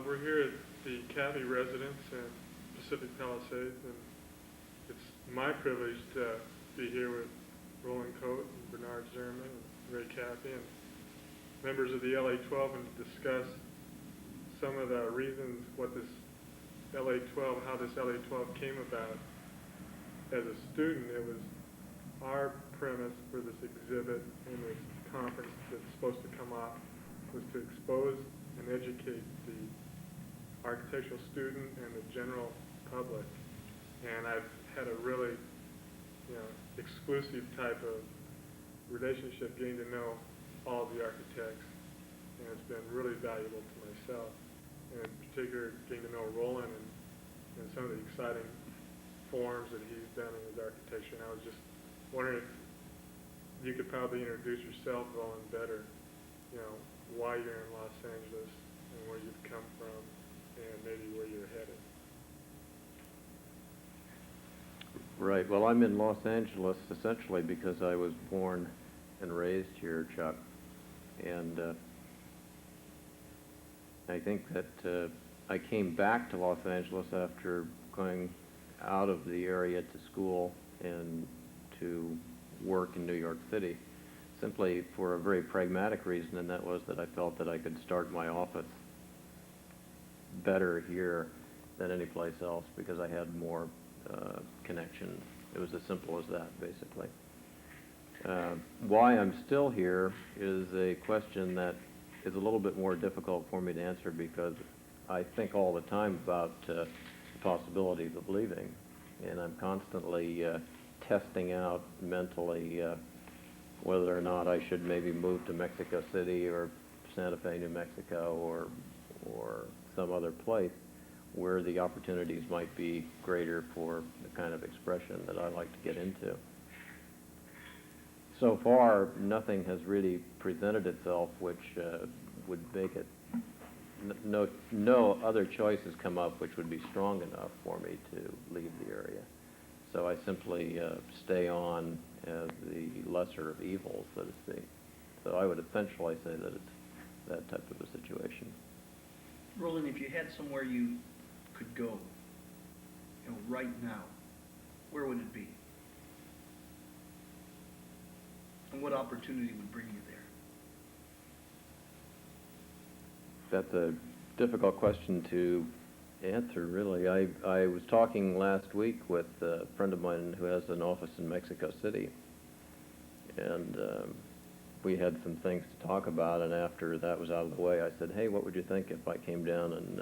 We're here at the Kappe residence in Pacific Palisades, and it's my privilege to be here with Roland Coate and Bernard Zimmerman and Ray Kappe and members of the LA-12, and to discuss some of the reasons what this LA-12, how this LA-12 came about. As a student, it was our premise for this exhibit and this conference that's supposed to come off was to expose and educate the architectural student and the general public. And I've had a really, exclusive type of relationship getting to know all of the architects, and it's been really valuable to myself. And in particular, getting to know Roland and some of the exciting forms that he's done in his architecture. And I was just wondering if you could probably introduce yourself, Roland, better, why you're in Los Angeles and where you've come from and maybe where you're headed. Right. Well, I'm in Los Angeles essentially because I was born and raised here, Chuck. And I think that I came back to Los Angeles after going out of the area to school and to work in New York City, simply for a very pragmatic reason, and that was that I felt that I could start my office better here than any place else because I had more connections. It was as simple as that, basically. Why I'm still here is a question that is a little bit more difficult for me to answer because I think all the time about the possibilities of leaving, and I'm constantly testing out mentally whether or not I should maybe move to Mexico City or Santa Fe, New Mexico, or some other place where the opportunities might be greater for the kind of expression that I like to get into. So far, nothing has really presented itself which would make it, no other choice has come up which would be strong enough for me to leave the area. So I simply stay on as the lesser of evils, so to speak. So I would essentially say that it's that type of a situation. Roland, if you had somewhere you could go, right now, where would it be? And what opportunity would bring you there? That's a difficult question to answer, really. I was talking last week with a friend of mine who has an office in Mexico City, and we had some things to talk about, and after that was out of the way, I said, hey, what would you think if I came down and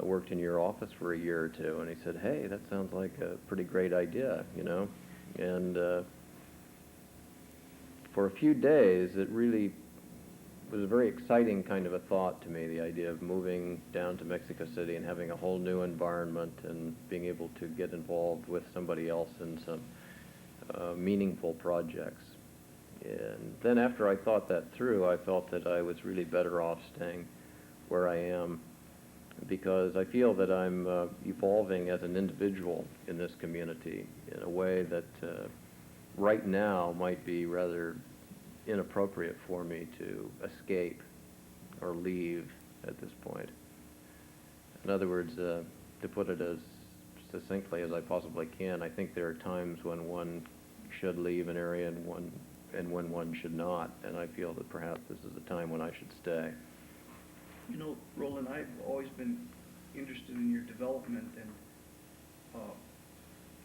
worked in your office for a year or two? And he said, hey, that sounds like a pretty great idea, and for a few days, it really was a very exciting kind of a thought to me, the idea of moving down to Mexico City and having a whole new environment and being able to get involved with somebody else in some meaningful projects. And then after I thought that through, I felt that I was really better off staying where I am because I feel that I'm evolving as an individual in this community in a way that right now might be rather inappropriate for me to escape or leave at this point. In other words, to put it as succinctly as I possibly can, I think there are times when one should leave an area and when one should not, and I feel that perhaps this is a time when I should stay. Roland, I've always been interested in your development, and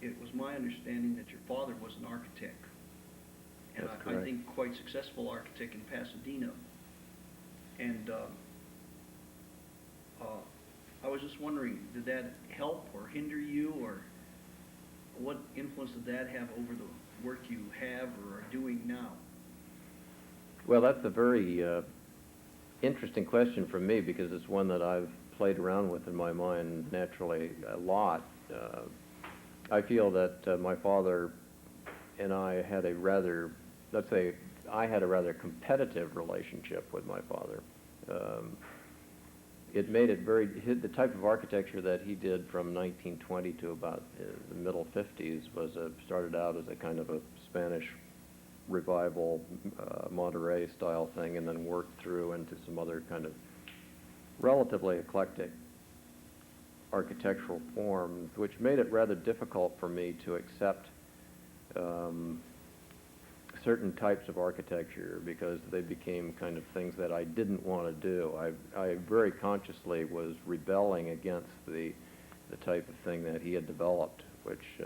it was my understanding that your father was an architect. And That's I correct. think quite successful architect in Pasadena. And I was just wondering, did that help or hinder you, or what influence did that have over the work you have or are doing now? Well, that's a very interesting question for me because it's one that I've played around with in my mind naturally a lot. I feel that my father and I had a rather, let's say, I had a rather competitive relationship with my father. It made it the type of architecture that he did from 1920 to about the middle 50s was started out as a kind of a Spanish revival, Monterey style thing, and then worked through into some other kind of relatively eclectic architectural forms, which made it rather difficult for me to accept certain types of architecture because they became kind of things that I didn't want to do. I very consciously was rebelling against the type of thing that he had developed, which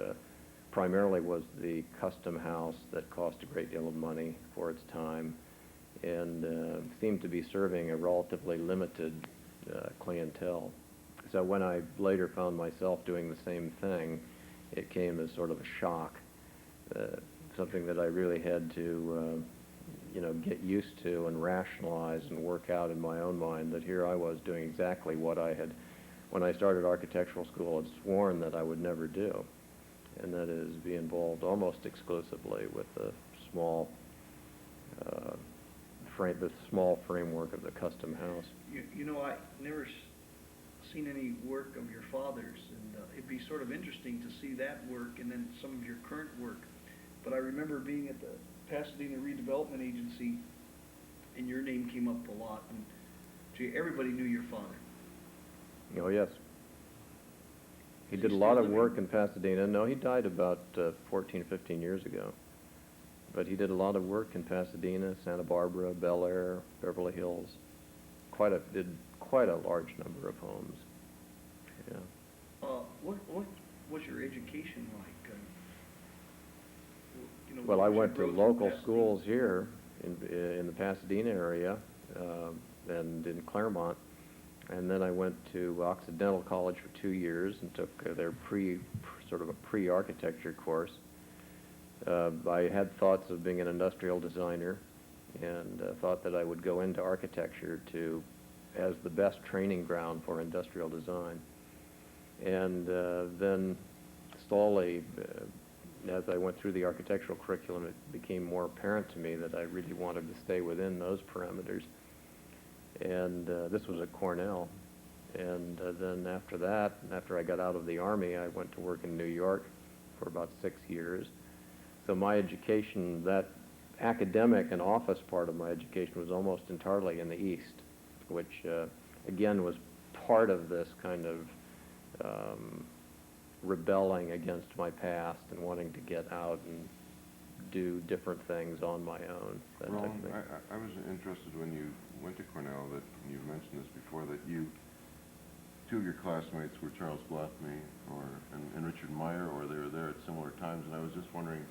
primarily was the custom house that cost a great deal of money for its time and seemed to be serving a relatively limited clientele. So when I later found myself doing the same thing, it came as sort of a shock, something that I really had to, get used to and rationalize and work out in my own mind that here I was doing exactly what I had, when I started architectural school, had sworn that I would never do, and that is be involved almost exclusively with the small framework of the custom house. I never seen any work of your father's, and it'd be sort of interesting to see that work and then some of your current work. But I remember being at the Pasadena Redevelopment Agency, and your name came up a lot, and gee, everybody knew your father. Oh, yes. He Is did he a lot still of living? work in Pasadena. No, he died about 14, 15 years ago. But he did a lot of work in Pasadena, Santa Barbara, Bel Air, Beverly Hills. Did quite a large number of homes. Yeah. What was your education like? Well, what I was your went to growth in local Pasadena? schools here in the Pasadena area and in Claremont. And then I went to Occidental College for 2 years and took their sort of a pre-architecture course. I had thoughts of being an industrial designer and thought that I would go into architecture as the best training ground for industrial design. And then slowly, as I went through the architectural curriculum, it became more apparent to me that I really wanted to stay within those parameters. And this was at Cornell. And then after that, after I got out of the Army, I went to work in New York for about 6 years. So my education, that academic and office part of my education was almost entirely in the East, which again was part of this kind of rebelling against my past and wanting to get out and do different things on my own. That type of Roland, thing. I was interested when you went to Cornell that you mentioned this before, that two of your classmates were Charles Blathmy and Richard Meyer, or they were there at similar times, and I was just wondering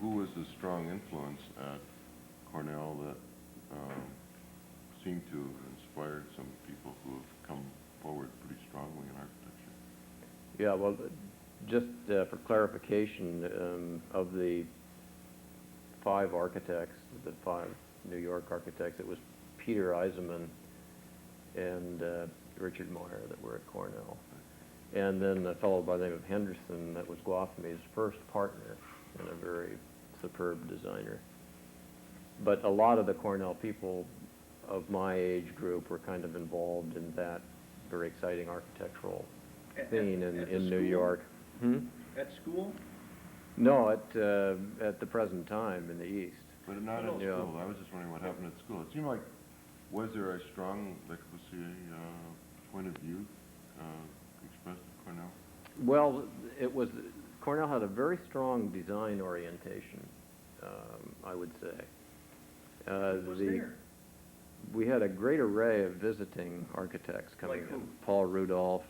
who was the strong influence at Cornell that seemed to have inspired some people who have come forward pretty strongly in architecture. Yeah, well, just for clarification, of the 5 architects, the 5 New York architects, it was Peter Eisenman and Richard Meyer that were at Cornell. And then a fellow by the name of Henderson that was Guathme's first partner and a very superb designer. But a lot of the Cornell people of my age group were kind of involved in that very exciting architectural scene At the in New school? York. Hmm? At school? No, at the present time in the East. But not at Yeah. school. I was just wondering what happened at school. It seemed like, was there a strong, like, let's say, point of view expressed at Cornell? Well, Cornell had a very strong design orientation, I would say. Who was there? We had a great array of visiting architects coming Like who? in. Paul Rudolph,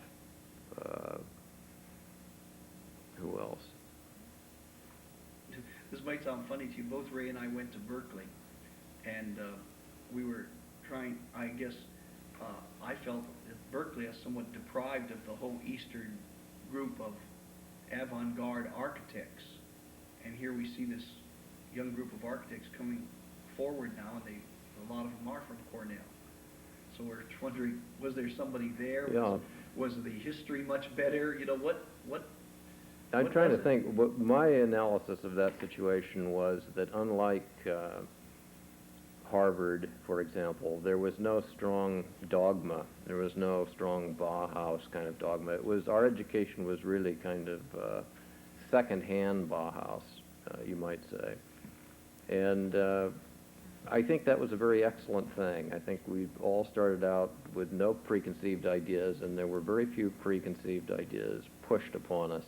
who else? This might sound funny to you. Both Ray and I went to Berkeley, and we were trying, I guess, I felt that Berkeley is somewhat deprived of the whole Eastern group of avant-garde architects. And here we see this young group of architects coming forward now, and a lot of them are from Cornell. So we're wondering, was there somebody there? Yeah. Was the history much better? What I'm What trying to was it? think. What my analysis of that situation was that unlike Harvard, for example, there was no strong dogma. There was no strong Bauhaus kind of dogma. Our education was really kind of second-hand Bauhaus, you might say. And I think that was a very excellent thing. I think we all started out with no preconceived ideas, and there were very few preconceived ideas pushed upon us.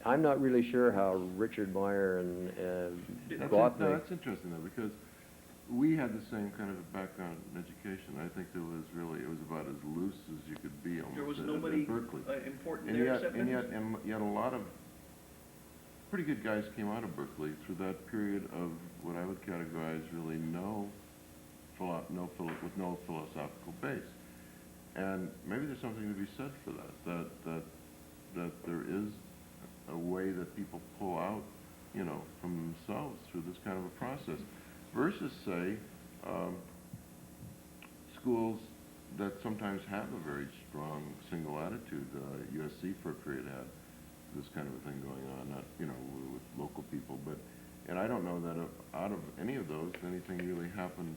I'm not really sure how Richard Meyer and Glautme. That's interesting though, because we had the same kind of a background in education. I think it was about as loose as you could be almost. There was at nobody Berkeley. important And there yet, except and for- yet a lot of pretty good guys came out of Berkeley through that period of what I would categorize really with no philosophical base. And maybe there's something to be said for that there is a way that people pull out, from themselves through this kind of a process, versus say schools that sometimes have a very strong single attitude. USC for a period had this kind of a thing going on, not with local people, and I don't know that out of any of those anything really happened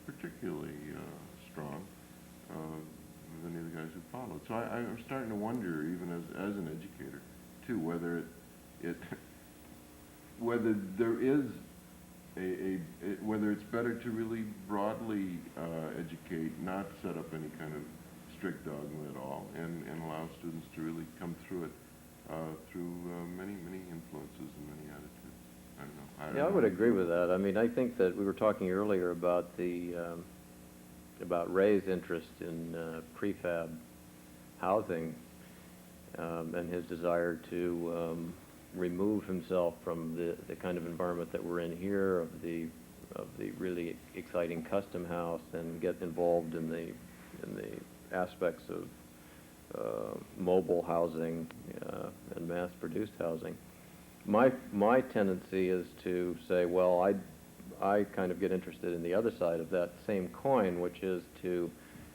particularly strong with any of the guys who followed. So I'm starting to wonder, even as an educator, too, whether whether there is whether it's better to really broadly educate, not set up any kind of strict dogma at all, and allow students to really come through it through many influences and many attitudes. I don't know. Yeah, I would agree with that. I mean, I think that we were talking earlier about about Ray's interest in prefab housing and his desire to remove himself from the kind of environment that we're in here, of the really exciting custom house, and get involved in the aspects of mobile housing and mass-produced housing. My tendency is to say, well, I kind of get interested in the other side of that same coin, which is to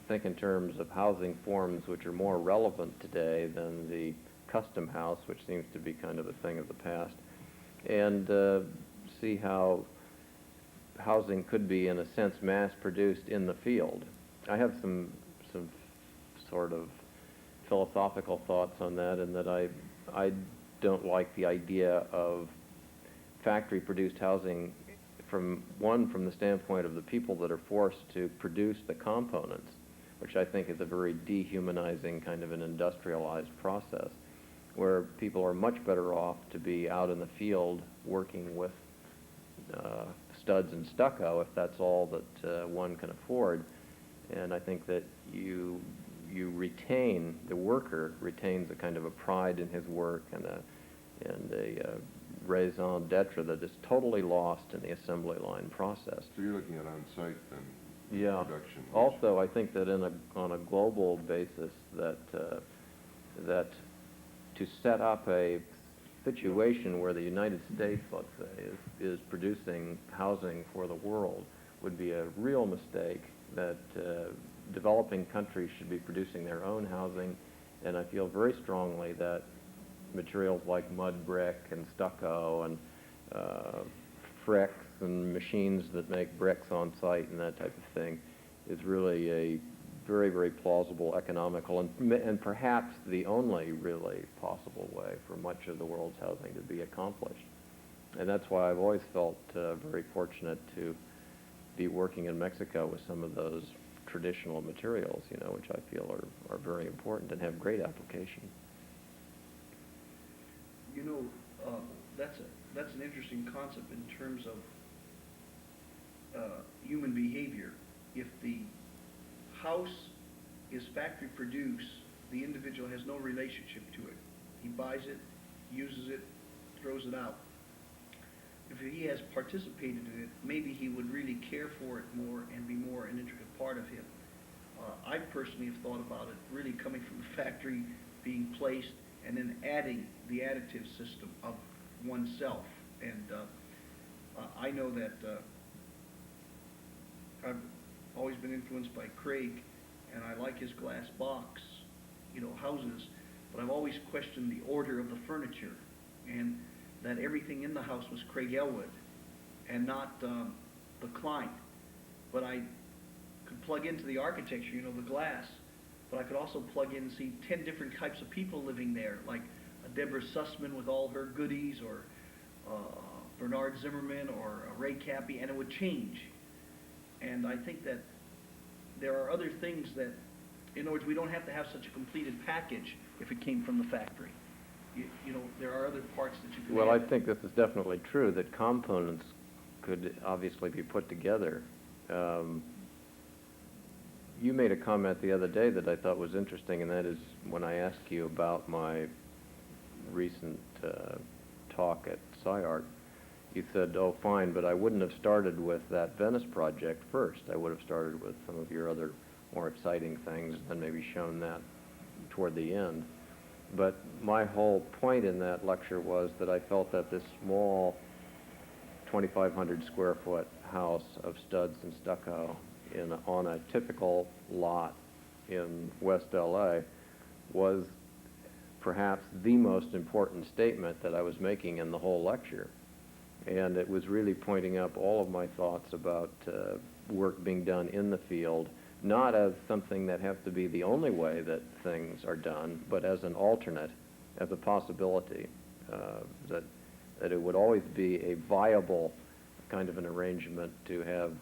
think in terms of housing forms which are more relevant today than the custom house, which seems to be kind of a thing of the past, and see how housing could be, in a sense, mass-produced in the field. I have some sort of philosophical thoughts on that, in that I don't like the idea of factory-produced housing from the standpoint of the people that are forced to produce the components, which I think is a very dehumanizing kind of an industrialized process, where people are much better off to be out in the field working with studs and stucco, if that's all that one can afford. And I think that the worker retains a kind of a pride in his work, and a raison d'etre that is totally lost in the assembly line process. So you're looking at on-site then, Yeah. production. Also, I think that on a global basis, that to set up a situation where the United States, let's say, is producing housing for the world would be a real mistake. That developing countries should be producing their own housing, and I feel very strongly that materials like mud brick and stucco and fricks and machines that make bricks on site and that type of thing is really a very, very plausible, economical, and perhaps the only really possible way for much of the world's housing to be accomplished. And that's why I've always felt very fortunate to be working in Mexico with some of those traditional materials, which I feel are very important and have great application. That's an interesting concept in terms of human behavior. If the house is factory produced, the individual has no relationship to it. He buys it, uses it, throws it out. If he has participated in it, maybe he would really care for it more and be more an intricate part of him. I personally have thought about it really coming from the factory, being placed, and then adding the additive system of oneself. And I know that I've always been influenced by Craig, and I like his glass box, houses, but I've always questioned the order of the furniture, and that everything in the house was Craig Elwood and not the Klein. But I could plug into the architecture, the glass, but I could also plug in and see 10 different types of people living there, like a Deborah Sussman with all her goodies, or Bernard Zimmerman or Ray Kappe, and it would change. And I think that there are other things that, in other words, we don't have to have such a completed package if it came from the factory. You know, there are other parts that you can Well, I add. think this is definitely true, that components could obviously be put together. You made a comment the other day that I thought was interesting, and that is when I asked you about my recent talk at SCI-Arc, you said, oh, fine, but I wouldn't have started with that Venice project first. I would have started with some of your other more exciting things and maybe shown that toward the end. But my whole point in that lecture was that I felt that this small 2,500 square foot house of studs and stucco on a typical lot in West LA was perhaps the most important statement that I was making in the whole lecture. And it was really pointing up all of my thoughts about work being done in the field, not as something that has to be the only way that things are done, but as an alternate, as a possibility, that it would always be a viable kind of an arrangement to have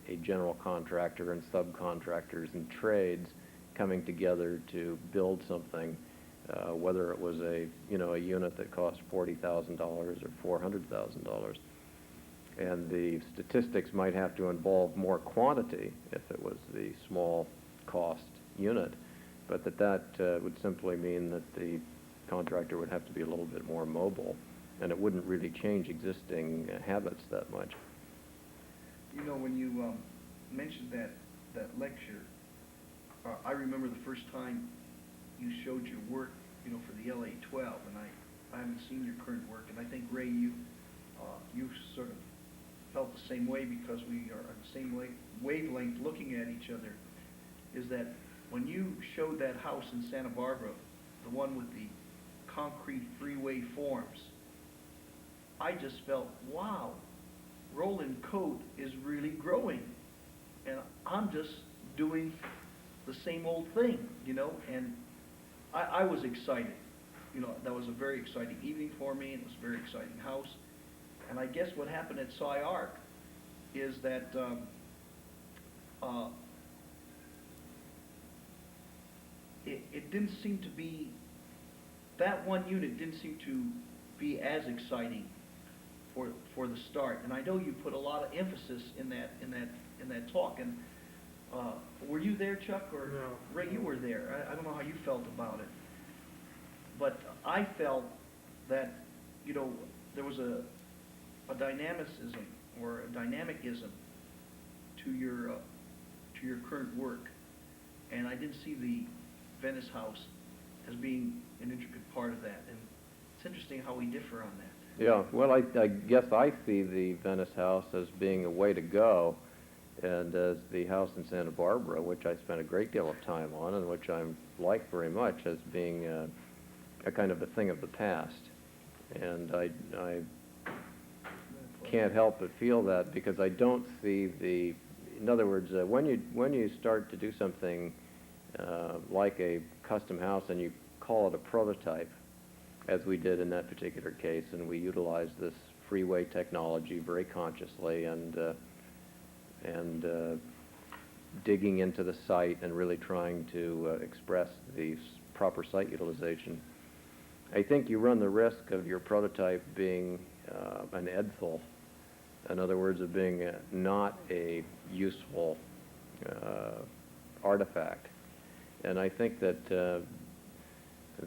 a general contractor and subcontractors and trades coming together to build something, whether it was a unit that cost $40,000 or $400,000. And the statistics might have to involve more quantity if it was the small cost unit, but that would simply mean that the contractor would have to be a little bit more mobile, and it wouldn't really change existing habits that much. You know, when you mentioned that lecture, I remember the first time you showed your work, you know, for the LA 12, and I haven't seen your current work, and I think, Ray, you sort of felt the same way because we are on the same wavelength looking at each other, is that when you showed that house in Santa Barbara, the one with the concrete freeway forms, I just felt, wow, Roland Coate is really growing, and I'm just doing the same old thing, you know, and I was excited. You know, that was a very exciting evening for me, and it was a very exciting house. And I guess what happened at SCI-Arc is that it didn't seem to be, that one unit didn't seem to be as exciting for the start. And I know you put a lot of emphasis in that talk. And were you there, Chuck, or No. Ray? You were there. I don't know how you felt about it, but I felt that, you know, there was a dynamicism or a dynamicism to your current work, and I didn't see the Venice house as being an intricate part of that. And it's interesting how we differ on that. Yeah, well, I guess I see the Venice house as being a way to go, and as the house in Santa Barbara, which I spent a great deal of time on and which I like very much, as being a kind of a thing of the past. And I can't help but feel that, because I don't see the, in other words, when you start to do something like a custom house and you call it a prototype, as we did in that particular case, and we utilized this freeway technology very consciously, and digging into the site and really trying to express the proper site utilization. I think you run the risk of your prototype being an Edsel, in other words, of being not a useful artifact. And I think that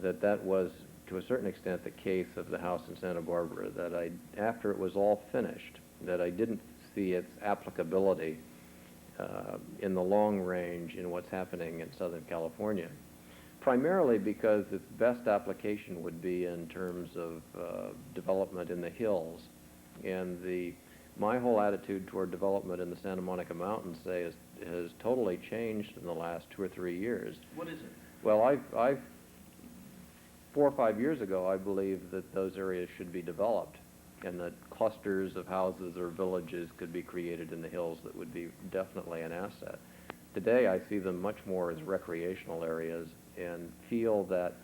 that was, to a certain extent, the case of the house in Santa Barbara, that after it was all finished, that I didn't see its applicability in the long range in what's happening in Southern California, primarily because its best application would be in terms of development in the hills. And my whole attitude toward development in the Santa Monica Mountains, say, has totally changed in the last 2 or 3 years. What is it? Well, 4 or 5 years ago, I believed that those areas should be developed, and that clusters of houses or villages could be created in the hills that would be definitely an asset. Today, I see them much more as recreational areas, and feel that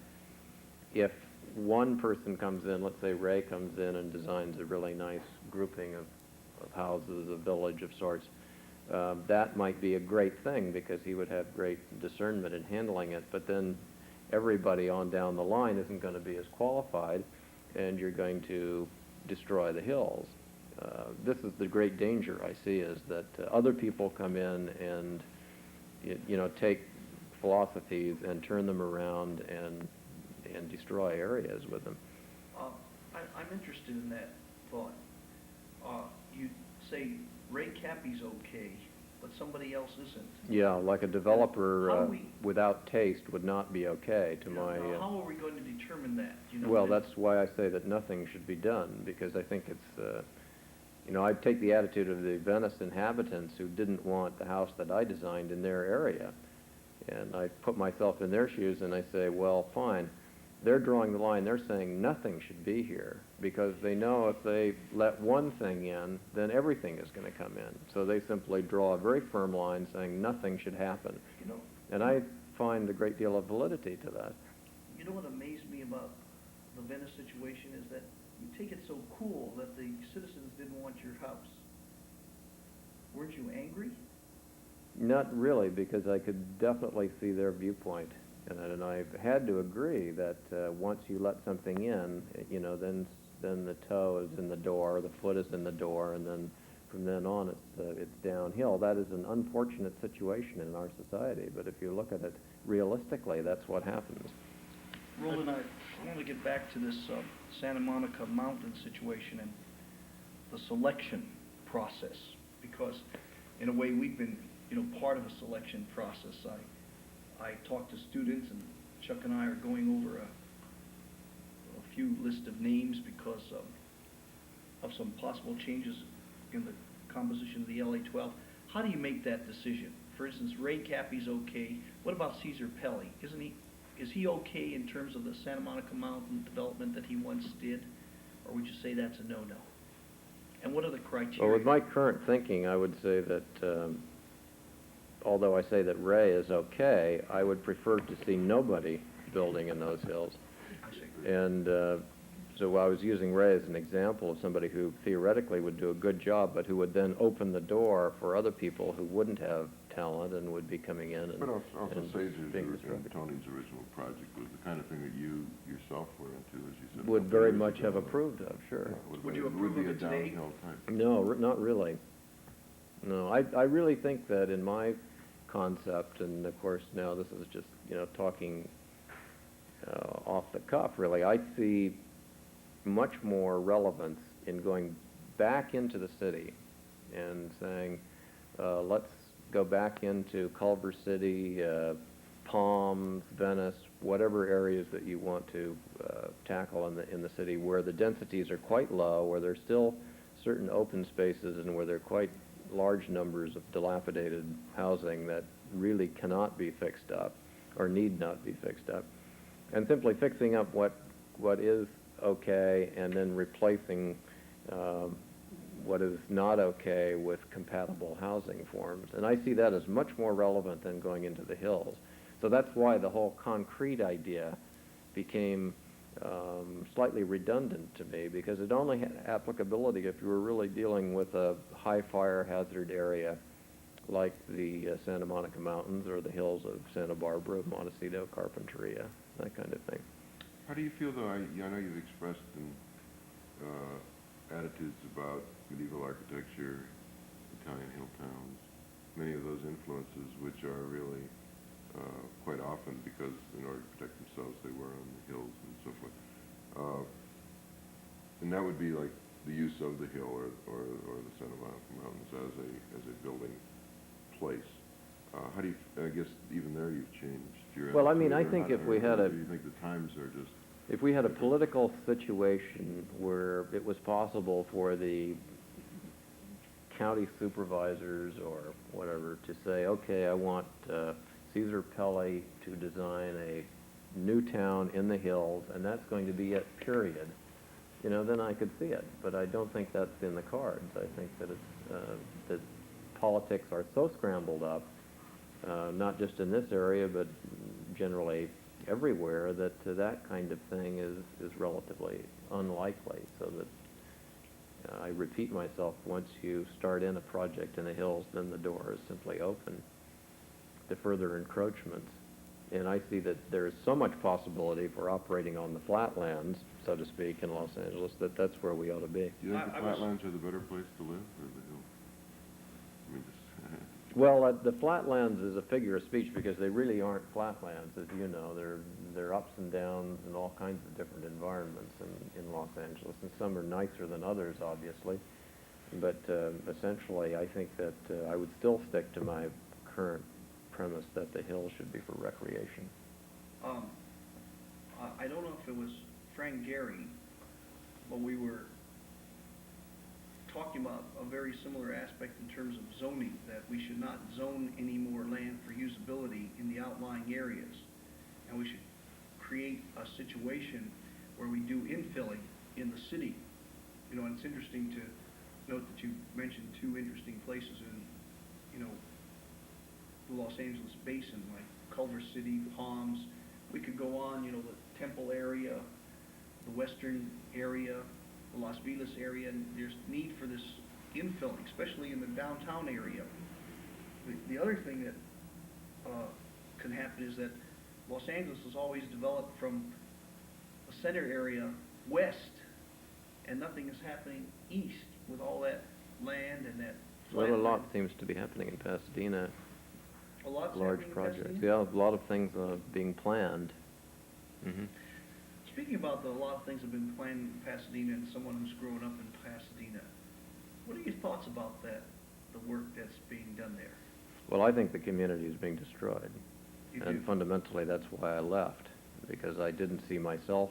if one person comes in, let's say Ray comes in and designs a really nice grouping of houses, a village of sorts, that might be a great thing because he would have great discernment in handling it, but then everybody on down the line isn't going to be as qualified, and you're going to destroy the hills. This is the great danger I see, is that other people come in and take philosophies and turn them around and destroy areas with them. I'm interested in that thought. You say Ray Kappe's okay, but somebody else isn't. Yeah, like a developer How do we- without taste would not be okay to my... Now, how are we going to determine that? Well, that's why I say that nothing should be done, because I think it's, I take the attitude of the Venice inhabitants who didn't want the house that I designed in their area. And I put myself in their shoes and I say, well, fine. They're drawing the line. They're saying nothing should be here because they know if they let one thing in, then everything is going to come in. So they simply draw a very firm line saying nothing should happen. And I find a great deal of validity to that. You know what amazed me about the Venice situation is that you take it so cool that the citizens didn't want your house. Weren't you angry? Not really, because I could definitely see their viewpoint. And I've had to agree that once you let something in, then the toe is in the door, the foot is in the door, and then from then on it's downhill. That is an unfortunate situation in our society, but if you look at it realistically, that's what happens. Roland, I want to get back to this Santa Monica Mountain situation and the selection process, because in a way we've been, part of a selection process. I talk to students, and Chuck and I are going over a few list of names because of some possible changes in the composition of the LA-12. How do you make that decision? For instance, Ray Kappe's okay. What about Caesar Pelli? Is he okay in terms of the Santa Monica Mountain development that he once did, or would you say that's a no-no? And what are the criteria? Well, with my current thinking, I would say that although I say that Ray is okay, I would prefer to see nobody building in those hills. I see. And so I was using Ray as an example of somebody who theoretically would do a good job, but who would then open the door for other people who wouldn't have talent and would be coming in and But also and Caesar's being and disruptive. Tony's original project was the kind of thing that you yourself were into, as you said. Would a couple very years much have ago. approved of, sure. Yeah, Would you it approve be of a it today? downhill type. No, not really. No, I really think that in my concept, and of course now this is just, talking off the cuff really, I see much more relevance in going back into the city and saying, let's go back into Culver City, Palms, Venice, whatever areas that you want to tackle in the city where the densities are quite low, where there's still certain open spaces and where there are quite large numbers of dilapidated housing that really cannot be fixed up or need not be fixed up, and simply fixing up what is okay and then replacing what is not okay with compatible housing forms. And I see that as much more relevant than going into the hills. So that's why the whole concrete idea became slightly redundant to me, because it only had applicability if you were really dealing with a high fire hazard area like the Santa Monica Mountains or the hills of Santa Barbara, Montecito, Carpinteria, that kind of thing. How do you feel, though? I know you've expressed attitudes about medieval architecture, Italian hill towns, many of those influences which are really quite often, because in order to protect themselves they were on the hills and so forth. And that would be like the use of the hill or the Santa Monica Mountains as a building place. How do you, I guess even there you've changed your Well, I mean, I attitude, or think not, if we or had a... do you think the times are just... If we had a political situation where it was possible for the county supervisors or whatever to say, okay, I want Caesar Pelli to design a new town in the hills, and that's going to be it, period, then I could see it. But I don't think that's in the cards. I think that it's that politics are so scrambled up, not just in this area, but generally everywhere, that that kind of thing is relatively unlikely. So that I repeat myself, once you start in a project in the hills, then the door is simply open to further encroachments. And I see that there is so much possibility for operating on the flatlands, so to speak, in Los Angeles, that that's where we ought to be. Do you think the I was- flatlands are the better place to live, or the hills? I mean, just, Well, the flatlands is a figure of speech because they really aren't flatlands, as you know. They're ups and downs and all kinds of different environments in Los Angeles, and some are nicer than others, obviously. But essentially, I think that I would still stick to my current premise that the hills should be for recreation. I don't know if it was Frank Gehry, but we were talking about a very similar aspect in terms of zoning, that we should not zone any more land for usability in the outlying areas. And we should create a situation where we do infilling in the city. You know, and it's interesting to note that you mentioned two interesting places in, you know, the Los Angeles basin, like Culver City, Palms. We could go on, you know, the Temple area, the western area, the Las Vegas area, and there's need for this infilling, especially in the downtown area. The other thing that can happen is that Los Angeles has always developed from the center area west, and nothing is happening east with all that land and that Well, a flat lot land. seems to be happening in Pasadena, A lot's large happening in projects. Pasadena? Yeah, a lot of things being planned. Speaking about a lot of things that have been planned in Pasadena, and someone who's grown up in Pasadena, what are your thoughts about that, the work that's being done there? Well, I think the community is being destroyed. You And do? fundamentally, that's why I left, because I didn't see myself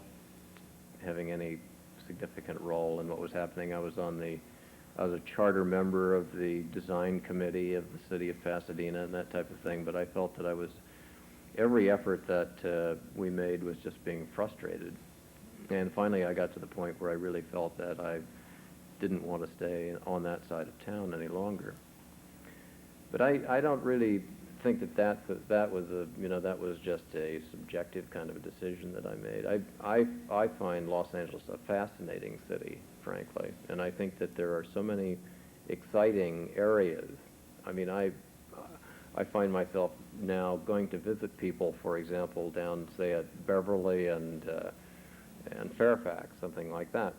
having any significant role in what was happening. I was a charter member of the design committee of the city of Pasadena and that type of thing, but I felt that every effort that we made was just being frustrated. And finally, I got to the point where I really felt that I didn't want to stay on that side of town any longer. But I don't really think that was just a subjective kind of a decision that I made. I find Los Angeles a fascinating city, frankly, and I think that there are so many exciting areas. I mean, I find myself now going to visit people, for example, down, say, at Beverly and Fairfax, something like that,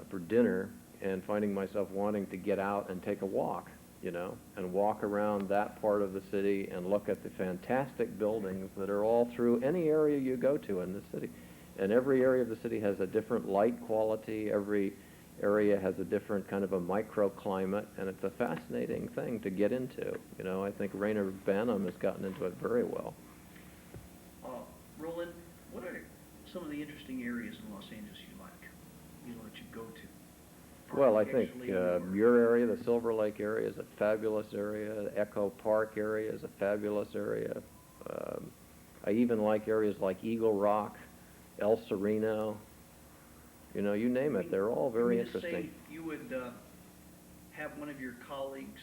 for dinner, and finding myself wanting to get out and take a walk, you know, and walk around that part of the city and look at the fantastic buildings that are all through any area you go to in the city. And every area of the city has a different light quality, every area has a different kind of a microclimate, and it's a fascinating thing to get into. You know, I think Rainer Banham has gotten into it very well. Roland, what are some of the interesting areas in Los Angeles you like, you know, that you go to? Well, I think Architecturally or- your area, the Silver Lake area, is a fabulous area. The Echo Park area is a fabulous area. I even like areas like Eagle Rock, El Sereno. You know, you name it, they're all very You mean to interesting. say you would have one of your colleagues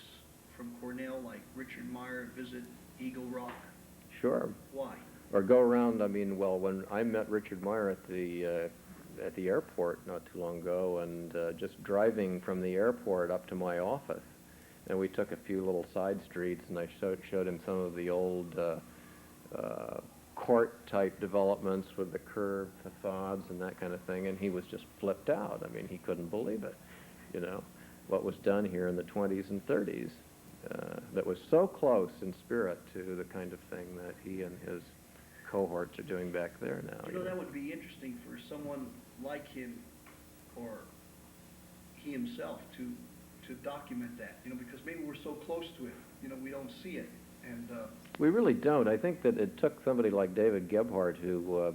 from Cornell, like Richard Meyer, visit Eagle Rock? Sure. Why? Or go around, I mean, well, when I met Richard Meyer at the airport not too long ago, and just driving from the airport up to my office, and we took a few little side streets, and I showed him some of the old court-type developments with the curved facades and that kind of thing, and he was just flipped out. I mean, he couldn't believe it, you know, what was done here in the 20s and 30s that was so close in spirit to the kind of thing that he and his cohorts are doing back there now. You know, that would be interesting for someone like him, or he himself, to document that, you know, because maybe we're so close to it, you know, we don't see it. And We really don't. I think that it took somebody like David Gebhardt, who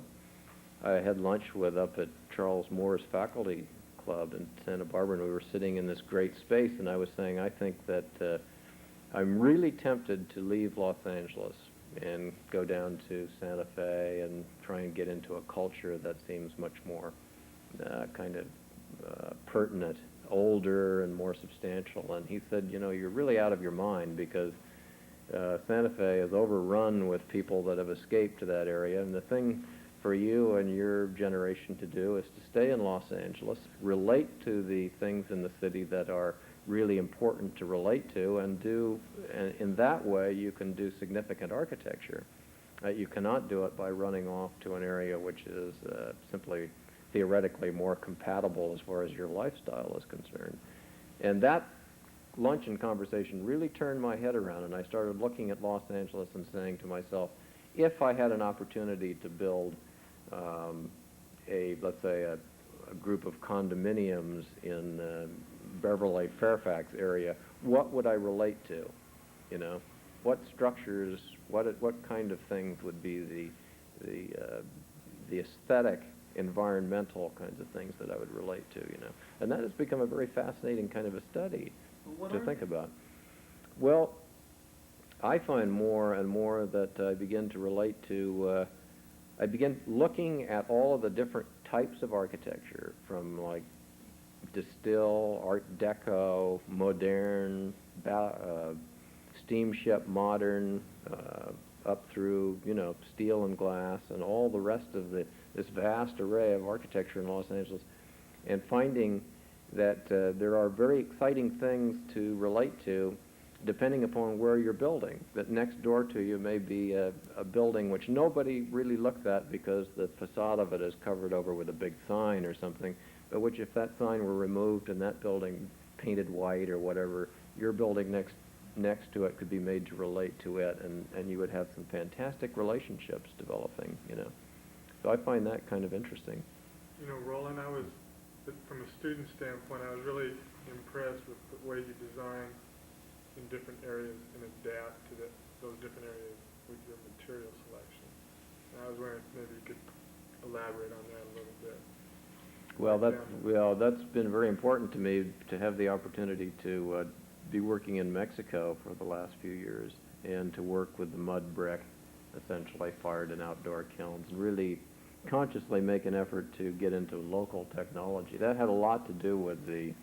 I had lunch with up at Charles Moore's faculty club in Santa Barbara, and we were sitting in this great space, and I was saying, I think that I'm really tempted to leave Los Angeles and go down to Santa Fe and try and get into a culture that seems much more kind of pertinent, older and more substantial. And he said, you know, you're really out of your mind, because Santa Fe is overrun with people that have escaped to that area, and the thing for you and your generation to do is to stay in Los Angeles, relate to the things in the city that are really important to relate to, and in that way you can do significant architecture. You cannot do it by running off to an area which is simply theoretically more compatible as far as your lifestyle is concerned. And that luncheon conversation really turned my head around, and I started looking at Los Angeles and saying to myself, if I had an opportunity to build let's say a group of condominiums in Beverly, Fairfax area, what would I relate to? You know, what structures, what kind of things would be the aesthetic, environmental kinds of things that I would relate to, you know? And that has become a very fascinating kind of a study to think about. Well, I find more and more that I begin to relate to, I begin looking at all of the different types of architecture, from like Distill, Art Deco, modern, steamship modern, up through, you know, steel and glass, and all the rest of this vast array of architecture in Los Angeles, and finding that there are very exciting things to relate to depending upon where you're building. That next door to you may be a building which nobody really looks at because the facade of it is covered over with a big sign or something, but which, if that sign were removed and that building painted white or whatever, your building next to it could be made to relate to it, and you would have some fantastic relationships developing, you know. So I find that kind of interesting. You know, Roland, from a student standpoint, I was really impressed with the way you design in different areas and adapt to those different areas with your material selection. And I was wondering if maybe you could elaborate on that a little bit. Well, that's been very important to me, to have the opportunity to be working in Mexico for the last few years, and to work with the mud brick, essentially fired in outdoor kilns, and really consciously make an effort to get into local technology. That had a lot to do with the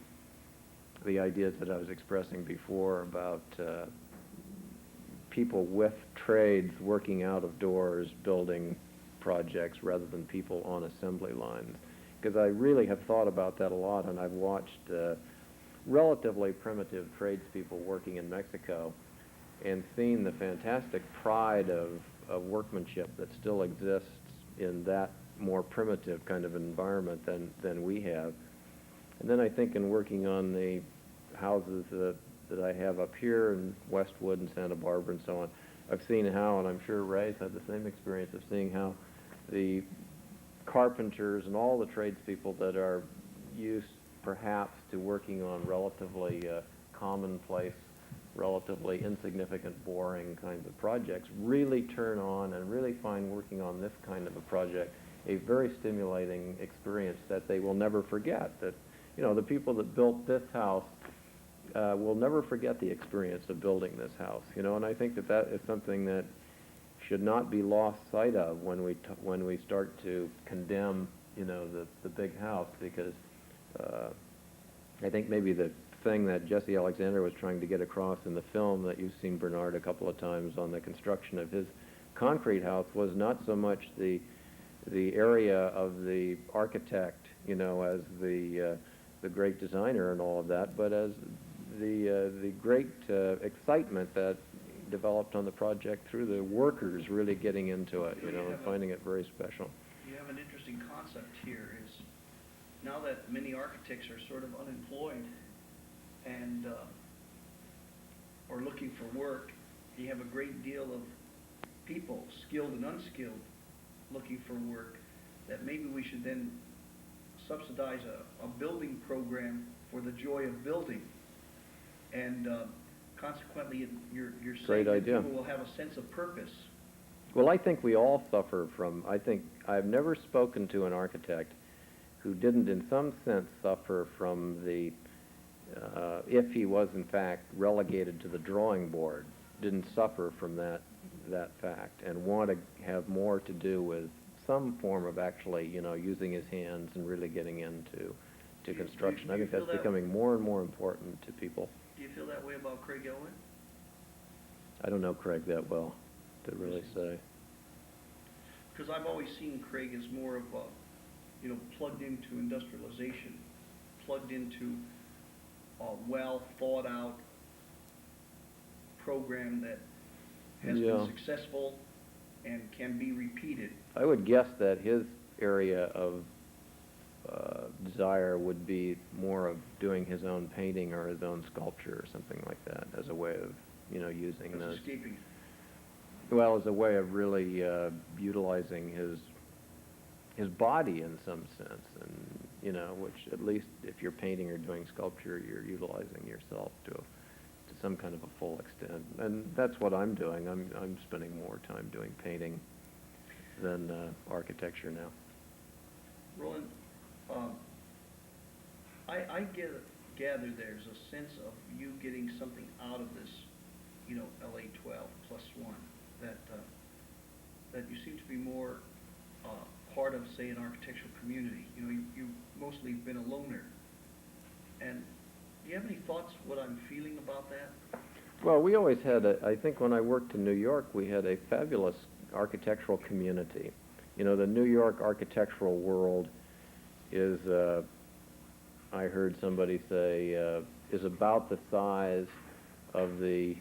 ideas that I was expressing before about people with trades working out of doors, building projects rather than people on assembly lines. Because I really have thought about that a lot, and I've watched relatively primitive tradespeople working in Mexico and seen the fantastic pride of workmanship that still exists in that more primitive kind of environment than we have. And then I think in working on the houses that I have up here in Westwood and Santa Barbara and so on, I've seen how, and I'm sure Ray's had the same experience of seeing how the carpenters and all the tradespeople that are used perhaps to working on relatively commonplace, relatively insignificant, boring kinds of projects really turn on and really find working on this kind of a project a very stimulating experience that they will never forget. That, you know, the people that built this house will never forget the experience of building this house, you know, and I think that is something that should not be lost sight of when we start to condemn, you know, the big house, because I think maybe the thing that Jesse Alexander was trying to get across in the film that you've seen, Bernard, a couple of times on the construction of his concrete house was not so much the area of the architect, you know, as the great designer and all of that, but as the great excitement that developed on the project through the workers really getting into it, you know, and finding it very special. You have an interesting concept here is, now that many architects are sort of unemployed and or looking for work, you have a great deal of people, skilled and unskilled, looking for work, that maybe we should then subsidize a building program for the joy of building. And consequently, you're saying that people will have a sense of purpose. Well, I think we all suffer from, I've never spoken to an architect who didn't in some sense suffer from the, if he was in fact relegated to the drawing board, didn't suffer from that fact, and want to have more to do with some form of actually, you know, using his hands and really getting into construction. I think that's becoming more and more important to people. Do you feel that way about Craig Elwin? I don't know Craig that well to really say. Because I've always seen Craig as more of a, you know, plugged into industrialization, plugged into a well-thought-out program that has Yeah. been successful and can be repeated. I would guess that his area of desire would be more of doing his own painting or his own sculpture or something like that as a way of, you know, using That's those. escaping. Well, as a way of really utilizing his body in some sense, and you know, which at least if you're painting or doing sculpture, you're utilizing yourself to some kind of a full extent, and that's what I'm doing. I'm spending more time doing painting than architecture now. Roland, I gather there's a sense of you getting something out of this, you know, LA 12 plus one, that you seem to be more part of, say, an architectural community. You know, you've mostly been a loner. And do you have any thoughts what I'm feeling about that? Well, we always had I think when I worked in New York, we had a fabulous architectural community. You know, the New York architectural world is, I heard somebody say, is about the size of the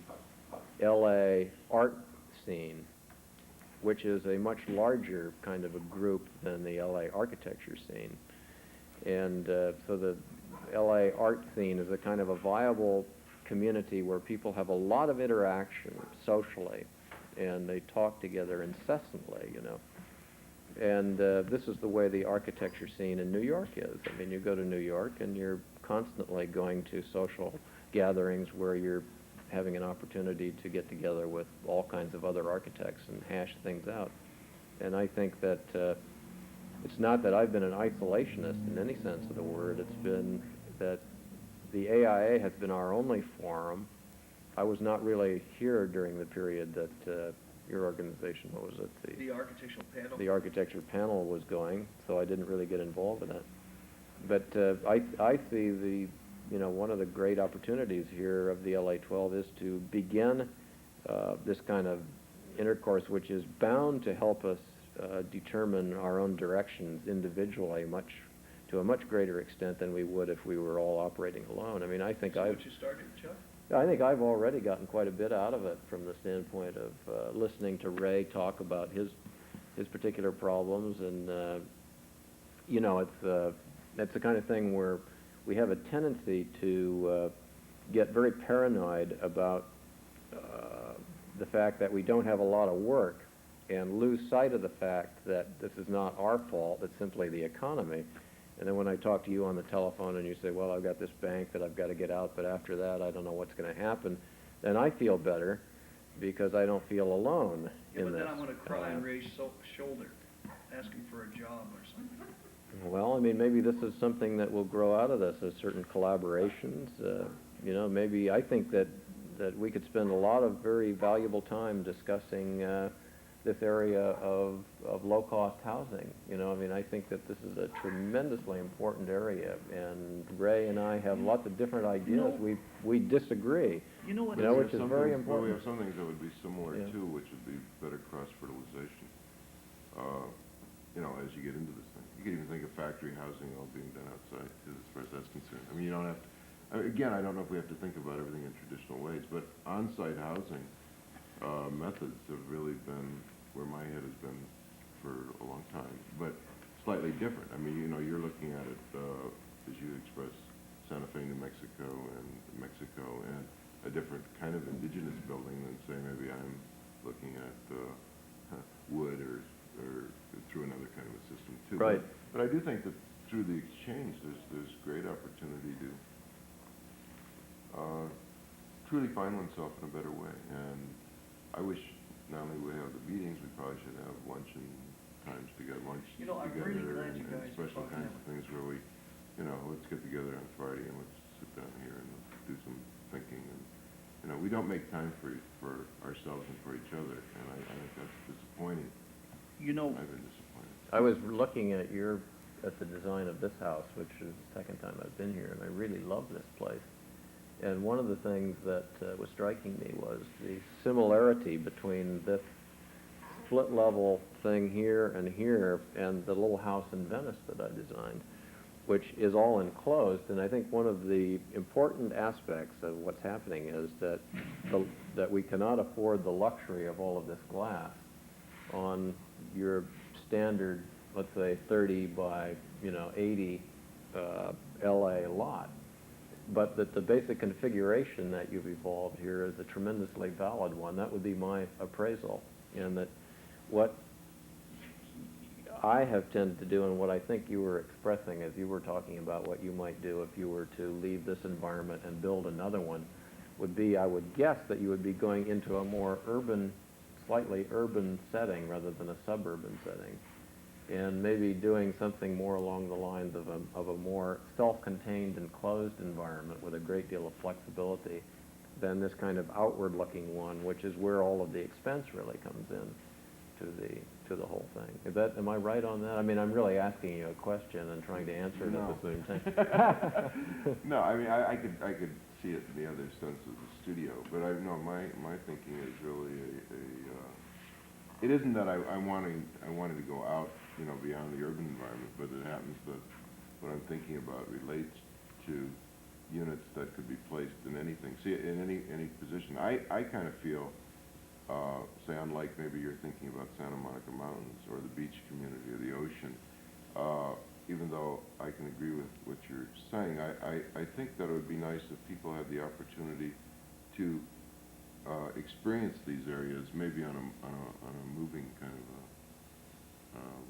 LA art scene, which is a much larger kind of a group than the LA architecture scene. And so the LA art scene is a kind of a viable community where people have a lot of interaction socially, and they talk together incessantly, you know. And this is the way the architecture scene in New York is. I mean, you go to New York and you're constantly going to social gatherings where you're having an opportunity to get together with all kinds of other architects and hash things out. And I think that it's not that I've been an isolationist in any sense of the word. It's been that the AIA has been our only forum. I was not really here during the period that your organization, what was it? The architectural panel? The architecture panel was going, so I didn't really get involved in that. But I see the, you know, one of the great opportunities here of the LA 12 is to begin this kind of intercourse, which is bound to help us determine our own directions individually to a much greater extent than we would if we were all operating alone. I mean, I think So what you started, Chuck? I think I've already gotten quite a bit out of it from the standpoint of listening to Ray talk about his particular problems, and you know, it's the kind of thing where we have a tendency to get very paranoid about the fact that we don't have a lot of work, and lose sight of the fact that this is not our fault, it's simply the economy. And then when I talk to you on the telephone and you say, well, I've got this bank that I've got to get out, but after that I don't know what's going to happen, then I feel better because I don't feel alone Yeah, in but this. then I'm going to cry on Ray's shoulder, ask him for a job or something. Well, I mean, maybe this is something that will grow out of this, as certain collaborations. You know, maybe I think that we could spend a lot of very valuable time discussing this area of low-cost housing. You know, I mean, I think that this is a tremendously important area, and Ray and I have lots of different ideas. No. We disagree. You know what? You know, We which have is some very things- Well, we important. have some things that would be similar Yeah. too, which would be better cross-fertilization. You know, as you get into this thing. You could even think of factory housing all being done outside, too, as far as that's concerned. I mean, you don't have to, again, I don't know if we have to think about everything in traditional ways, but on-site housing methods have really been where my head has been for a long time, but slightly different. I mean, you know, you're looking at it, as you expressed, Santa Fe, New Mexico, and a different kind of indigenous building than, say, maybe I'm looking at wood or through another kind of a system, too. Right. But I do think that through the exchange, there's great opportunity to truly find oneself in a better way. And I wish not only we have the meetings, we probably should have luncheon times together, You know, I'm really glad you guys and special are kinds talking of things where we, you know, let's get together on Friday and let's sit down here and let's do some thinking. And, you know, we don't make time for ourselves and for each other, and I think that's disappointing. You know, I've been disappointed. I was looking at the design of this house, which is the second time I've been here, and I really love this place. And one of the things that was striking me was the similarity between this split level thing here and the little house in Venice that I designed, which is all enclosed. And I think one of the important aspects of what's happening is that that we cannot afford the luxury of all of this glass on your standard, let's say 30 by 80 LA lot, but that the basic configuration that you've evolved here is a tremendously valid one. That would be my appraisal, and that what I have tended to do, and what I think you were expressing as you were talking about what you might do if you were to leave this environment and build another one, would be, I would guess that you would be going into a more urban, slightly urban setting rather than a suburban setting, and maybe doing something more along the lines of a more self-contained and closed environment with a great deal of flexibility than this kind of outward-looking one, which is where all of the expense really comes in to the whole thing. Am I right on that? I mean, I'm really asking you a question and trying to answer it at the same time. No, I mean, I could see it in the other sense of the studio, but my thinking is really it isn't that I wanted to go out, beyond the urban environment, but it happens that what I'm thinking about relates to units that could be placed in anything. See, in any position. I kind of feel, say, unlike maybe you're thinking about Santa Monica Mountains or the beach community or the ocean, even though I can agree with what you're saying, I think that it would be nice if people had the opportunity to experience these areas maybe on a moving kind of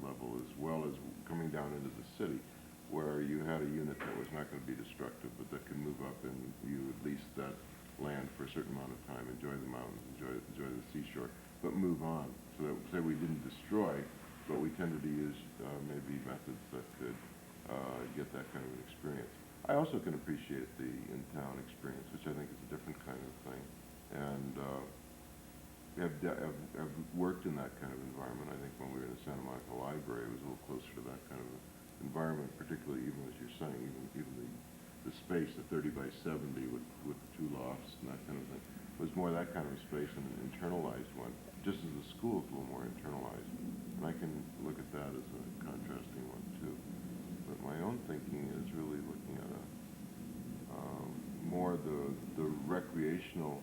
level, as well as coming down into the city, where you had a unit that was not going to be destructive, but that could move up and you would lease that land for a certain amount of time, enjoy the mountains, enjoy the seashore, but move on. So that, say, we didn't destroy, but we tended to use maybe methods that could get that kind of an experience. I also can appreciate the in-town experience, which I think is a different kind of thing, and I've worked in that kind of environment. I think when we were in the Santa Monica Library, it was a little closer to that kind of environment, particularly even as you're saying, even the space, the 30 by 70 with two lofts and that kind of thing, was more that kind of space and an internalized one, just as the school is a little more internalized. And I can look at that as a contrasting one too. But my own thinking is really looking at more the recreational,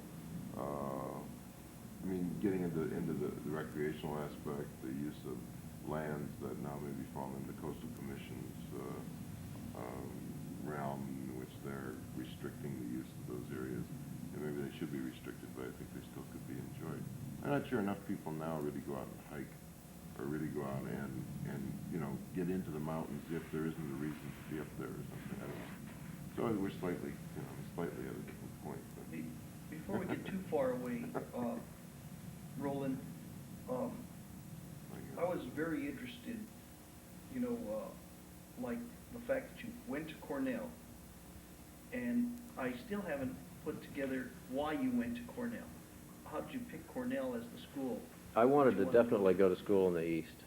getting into the recreational aspect, the use of lands that now maybe fall into the Coastal Commission's realm, in which they're restricting the use of those areas. And maybe they should be restricted, but I think they still could be enjoyed. I'm not sure enough people now really go out and hike, or really go out and get into the mountains if there isn't a reason to be up there or something. I don't know. So we're slightly at a different point. But. Before we get too far away, Roland, I was very interested, like the fact that you went to Cornell, and I still haven't put together why you went to Cornell. How did you pick Cornell as the school? I wanted to definitely go to school in the East,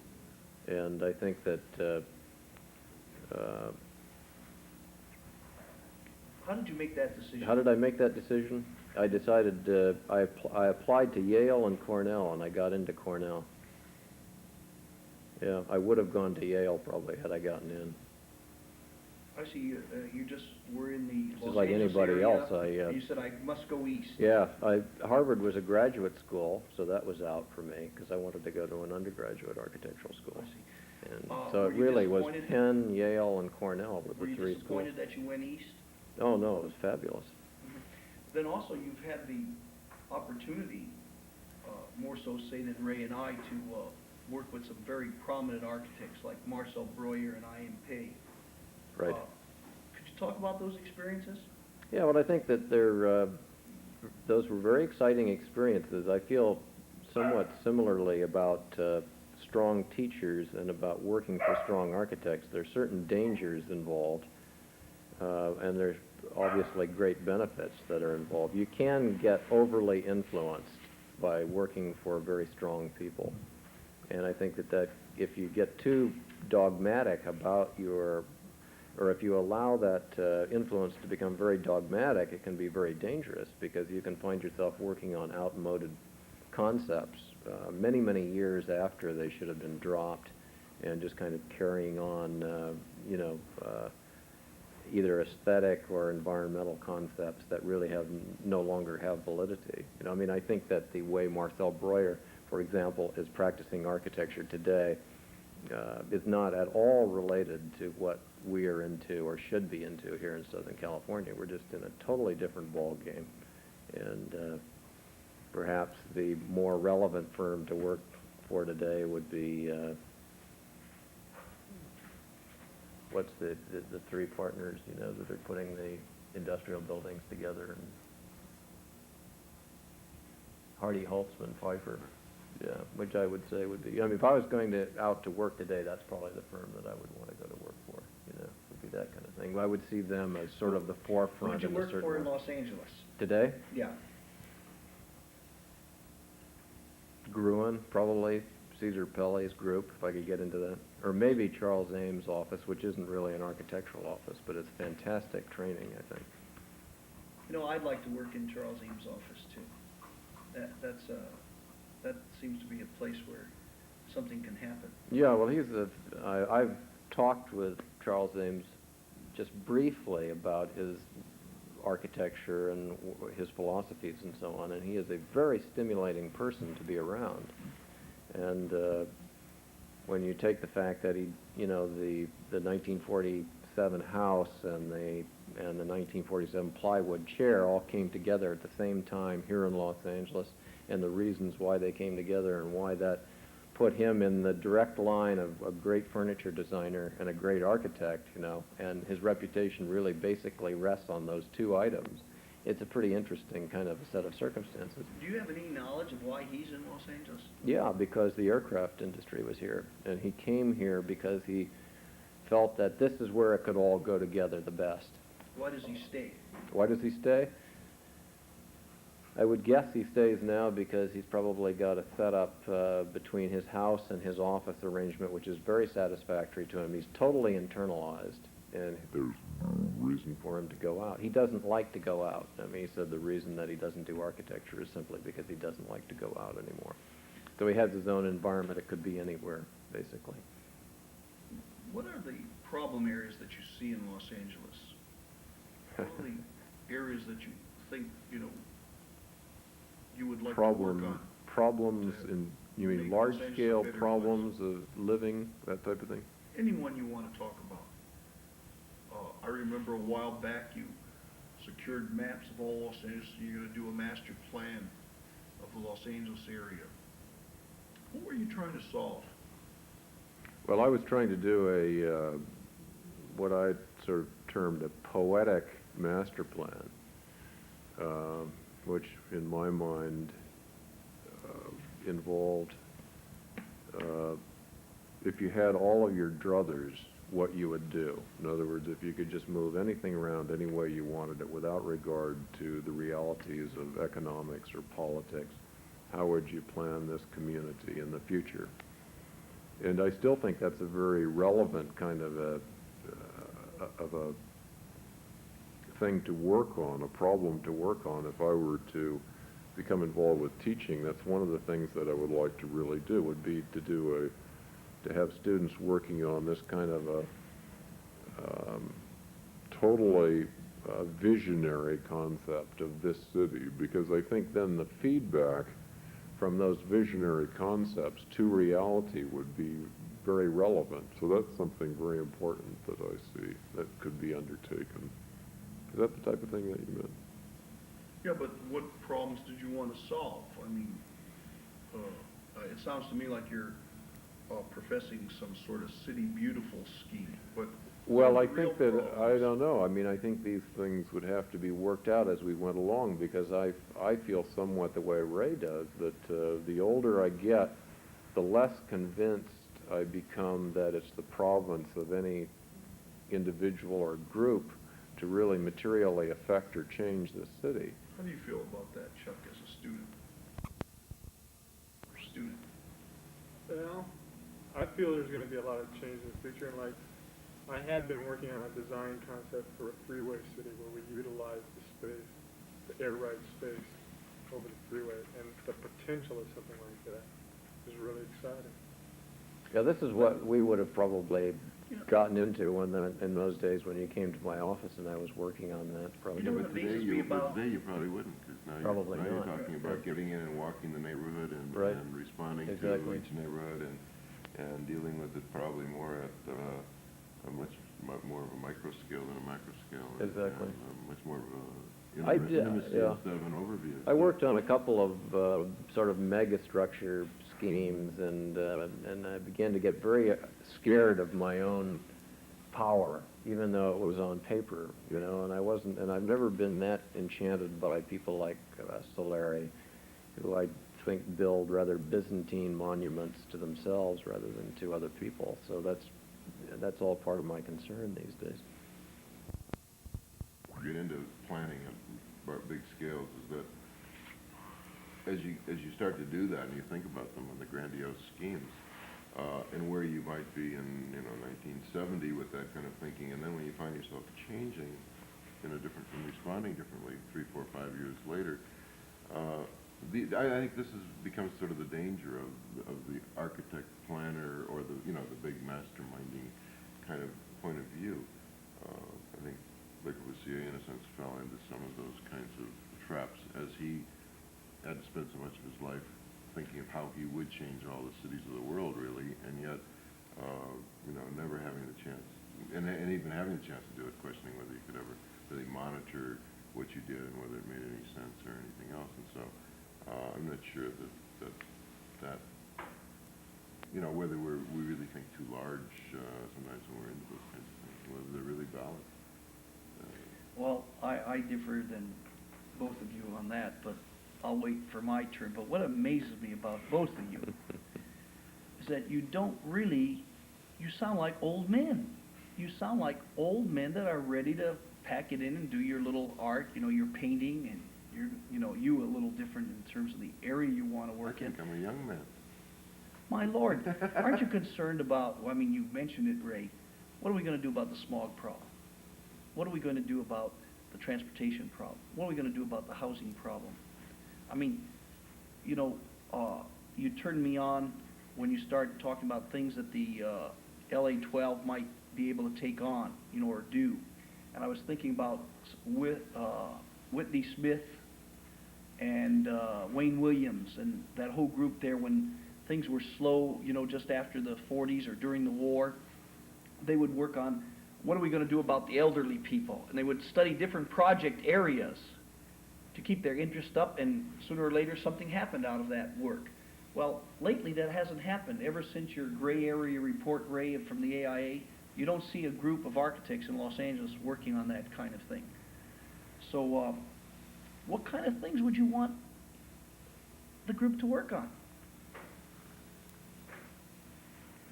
and I think that how did you make that decision? How did I make that decision? I decided, I applied to Yale and Cornell, and I got into Cornell. Yeah, I would have gone to Yale probably had I gotten in. I see you just were in the Just Los like Angeles anybody area. else, You said, I must go east. Yeah, Harvard was a graduate school, so that was out for me, because I wanted to go to an undergraduate architectural school. I see. And were so it you really was disappointed? Penn, Yale, and Cornell were Were the you three schools. disappointed that you went east? Oh, no, it was fabulous. Then also you've had the opportunity, more so say than Ray and I, to work with some very prominent architects like Marcel Breuer and I.M.Pei. Right. Could you talk about those experiences? Yeah, well, I think that those were very exciting experiences. I feel somewhat similarly about strong teachers and about working for strong architects. There are certain dangers involved, and there's obviously great benefits that are involved. You can get overly influenced by working for very strong people. And I think that if you get too dogmatic about your or if you allow that influence to become very dogmatic, it can be very dangerous because you can find yourself working on outmoded concepts many, many years after they should have been dropped, and just kind of carrying on, either aesthetic or environmental concepts that really no longer have validity. I mean, I think that the way Marcel Breuer, for example, is practicing architecture today is not at all related to what we are into or should be into here in Southern California. We're just in a totally different ball game, and perhaps the more relevant firm to work for today would be what's the three partners, that are putting the industrial buildings together, and Hardy, Holtzman, Pfeiffer, which I would say would be, I mean, if I was going out to work today, that's probably the firm that I would want to go to work for, would be that kind of thing. I would see them as sort of the Who forefront would you in a work certain for in way. Los Angeles? Today, Yeah. Gruen, probably, Caesar Pelle's group, if I could get into that. Or maybe Charles Eames' office, which isn't really an architectural office, but it's fantastic training, I think. I'd like to work in Charles Eames' office too. That seems to be a place where something can happen. Yeah, well, I've talked with Charles Eames just briefly about his architecture and his philosophies and so on, and he is a very stimulating person to be around. And when you take the fact that the 1947 house and the 1947 plywood chair all came together at the same time here in Los Angeles, and the reasons why they came together and why that put him in the direct line of a great furniture designer and a great architect, and his reputation really basically rests on those two items. It's a pretty interesting kind of a set of circumstances. Do you have any knowledge of why he's in Los Angeles? Yeah, because the aircraft industry was here, and he came here because he felt that this is where it could all go together the best. Why does he stay? Why does he stay? I would guess he stays now because he's probably got a setup between his house and his office arrangement, which is very satisfactory to him. He's totally internalized, and there's no reason for him to go out. He doesn't like to go out. I mean, he said the reason that he doesn't do architecture is simply because he doesn't like to go out anymore. So he has his own environment. It could be anywhere, basically. What are the problem areas that you see in Los Angeles? What are the areas that you think, you would like to work on? Problems you mean make Los Angeles a large-scale better problems of living, that type of thing? Anyone you want to talk about. I remember a while back you secured maps of all Los Angeles, so you're going to do a master plan of the Los Angeles area. What were you trying to solve? Well, I was trying to do what I sort of termed a poetic master plan, which in my mind involved, if you had all of your druthers, what you would do. In other words, if you could just move anything around any way you wanted it without regard to the realities of economics or politics, how would you plan this community in the future? And I still think that's a very relevant kind of a thing to work on, a problem to work on. If I were to become involved with teaching, that's one of the things that I would like to really do, would be to have students working on this kind of a totally visionary concept of this city, because I think then the feedback from those visionary concepts to reality would be very relevant. So that's something very important that I see that could be undertaken. Is that the type of thing that you meant? Yeah, but what problems did you want to solve? I mean, it sounds to me like you're professing some sort of city beautiful scheme, but Well, I real think that, I problems? don't know. I mean, I think these things would have to be worked out as we went along, because I feel somewhat the way Ray does, that the older I get, the less convinced I become that it's the province of any individual or group to really materially affect or change the city. How do you feel about that, Chuck, as a student? Student. Well, I feel there's going to be a lot of change in the future, and like I had been working on a design concept for a freeway city where we utilize the space, the air right space over the freeway, and the potential of something like that is really exciting. Yeah, this is what we would have probably gotten into in those days when you came to my office and I was working on that, probably. You know, But today you probably wouldn't, because now Probably you're not. talking about getting in and walking the neighborhood and, Right. and responding Exactly. to each neighborhood and dealing with it probably more at a much more of a micro scale than a macro scale. Exactly. And, much more of a I did, intimacy yeah. instead of an overview. I worked on a couple of sort of megastructure schemes, and I began to get very scared of my own power, even though it was on paper, you know. And I've never been that enchanted by people like Slert, who I think build rather Byzantine monuments to themselves rather than to other people. So that's all part of my concern these days. Get into planning at big scales is that as you start to do that and you think about some of the grandiose schemes and where you might be in 1970 with that kind of thinking, and then when you find yourself changing in a different and responding differently 3, 4, 5 years later, I think this becomes sort of the danger of the architect planner or the big masterminding kind of point of view. I think Le Corbusier, in a sense, fell into some of those kinds of traps as he had to spend so much of his life thinking of how he would change all the cities of the world, really, and yet, never having the chance, and even having the chance to do it, questioning whether you could ever really monitor what you did and whether it made any sense or anything else. And so, I'm not sure that whether we really think too large sometimes when we're into those kinds of things, whether they're really valid. Well, I differ than both of you on that, but I'll wait for my turn. But what amazes me about both of you is that you sound like old men. You sound like old men that are ready to pack it in and do your little art, your painting, and you a little different in terms of the area you want to work in. I think I'm a young man. My Lord, aren't you concerned about, you mentioned it, Ray, what are we going to do about the smog problem? What are we going to do about the transportation problem? What are we going to do about the housing problem? You turned me on when you started talking about things that the LA 12 might be able to take on, or do. And I was thinking about Whitney Smith and Wayne Williams and that whole group there when things were slow, just after the 40s or during the war. They would work on what are we going to do about the elderly people? And they would study different project areas to keep their interest up, and sooner or later something happened out of that work. Well, lately that hasn't happened. Ever since your gray area report, Ray, from the AIA, you don't see a group of architects in Los Angeles working on that kind of thing. So what kind of things would you want the group to work on?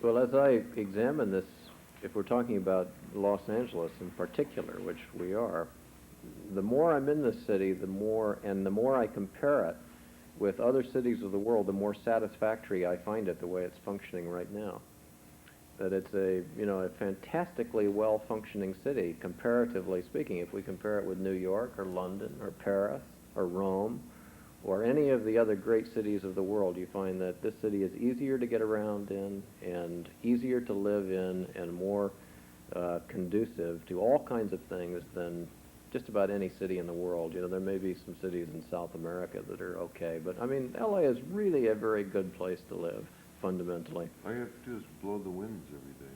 Well, as I examine this, if we're talking about Los Angeles in particular, which we are, the more I'm in this city, the more I compare it with other cities of the world, the more satisfactory I find it the way it's functioning right now. That it's a fantastically well-functioning city, comparatively speaking. If we compare it with New York or London or Paris or Rome or any of the other great cities of the world, you find that this city is easier to get around in and easier to live in and more conducive to all kinds of things than just about any city in the world. There may be some cities in South America that are okay, but LA is really a very good place to live, fundamentally. All you have to do is blow the winds every day.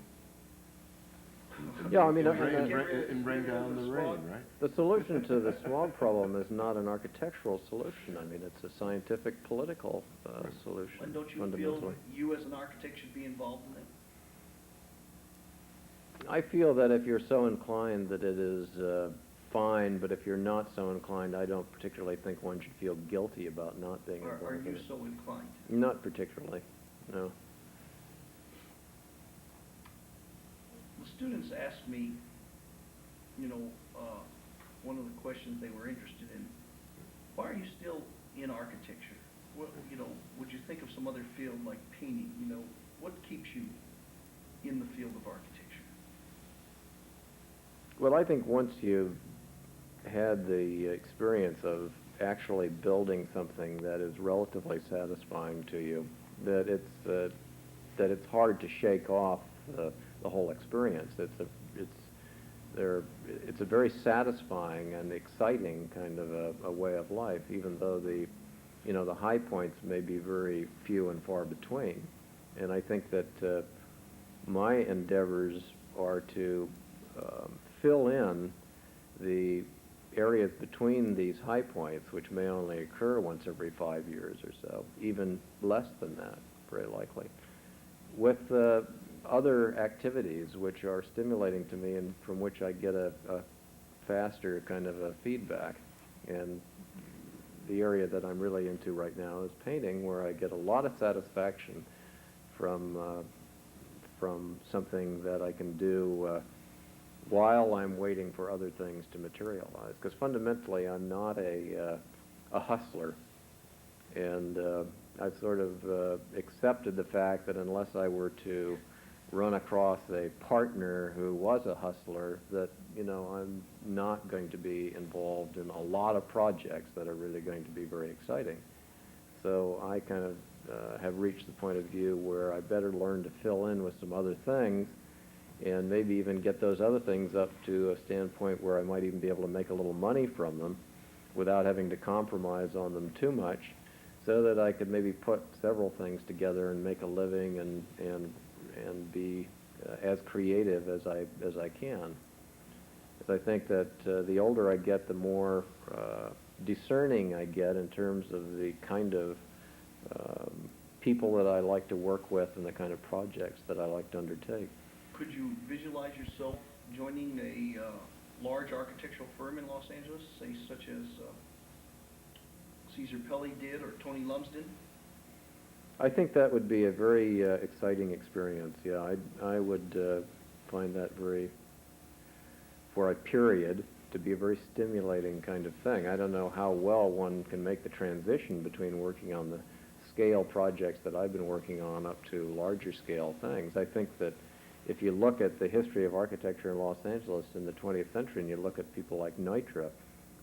Yeah, and rain down the rain, right? The solution to the smog problem is not an architectural solution. It's a scientific, political solution, And don't you fundamentally. feel you as an architect should be involved in it? I feel that if you're so inclined that it is fine, but if you're not so inclined, I don't particularly think one should feel guilty about not being Or involved are in you it. so inclined? Not particularly, no. The students asked me, one of the questions they were interested in, why are you still in architecture? What, would you think of some other field like painting? What keeps you in the field of architecture? Well, I think once you've had the experience of actually building something that is relatively satisfying to you, that it's hard to shake off the whole experience. It's a very satisfying and exciting kind of a way of life, even though the high points may be very few and far between. And I think that my endeavors are to fill in the areas between these high points, which may only occur once every 5 years or so, even less than that, very likely, with other activities which are stimulating to me and from which I get a faster kind of a feedback. And the area that I'm really into right now is painting, where I get a lot of satisfaction from something that I can do while I'm waiting for other things to materialize. Because fundamentally, I'm not a hustler, and I've sort of accepted the fact that unless I were to run across a partner who was a hustler, that I'm not going to be involved in a lot of projects that are really going to be very exciting. So I kind of have reached the point of view where I better learn to fill in with some other things, and maybe even get those other things up to a standpoint where I might even be able to make a little money from them without having to compromise on them too much, so that I could maybe put several things together and make a living and be as creative as I can. Because I think that the older I get, the more discerning I get in terms of the kind of people that I like to work with and the kind of projects that I like to undertake. Could you visualize yourself joining a large architectural firm in Los Angeles, say such as Caesar Pelli did, or Tony Lumsden? I think that would be a very exciting experience. Yeah, I would find that for a period, to be a very stimulating kind of thing. I don't know how well one can make the transition between working on the scale projects that I've been working on up to larger scale things. I think that if you look at the history of architecture in Los Angeles in the 20th century, and you look at people like Nitra,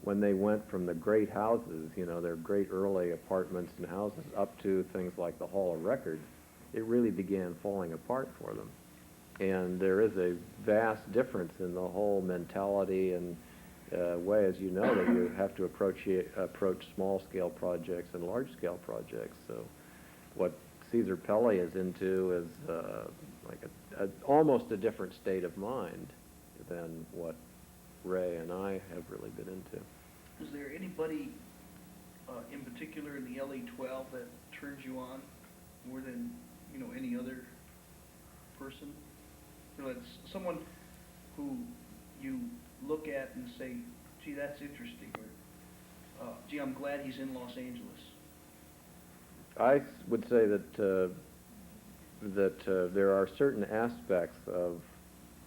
when they went from the great houses, their great early apartments and houses, up to things like the Hall of Records, it really began falling apart for them. And there is a vast difference in the whole mentality and way, as you know, that you have to approach small-scale projects and large-scale projects. So what Caesar Pelli is into is like almost a different state of mind than what Ray and I have really been into. Is there anybody in particular in the LA 12 that turns you on more than any other person? It's someone who you look at and say, gee, that's interesting, or gee, I'm glad he's in Los Angeles. I would say that there are certain aspects of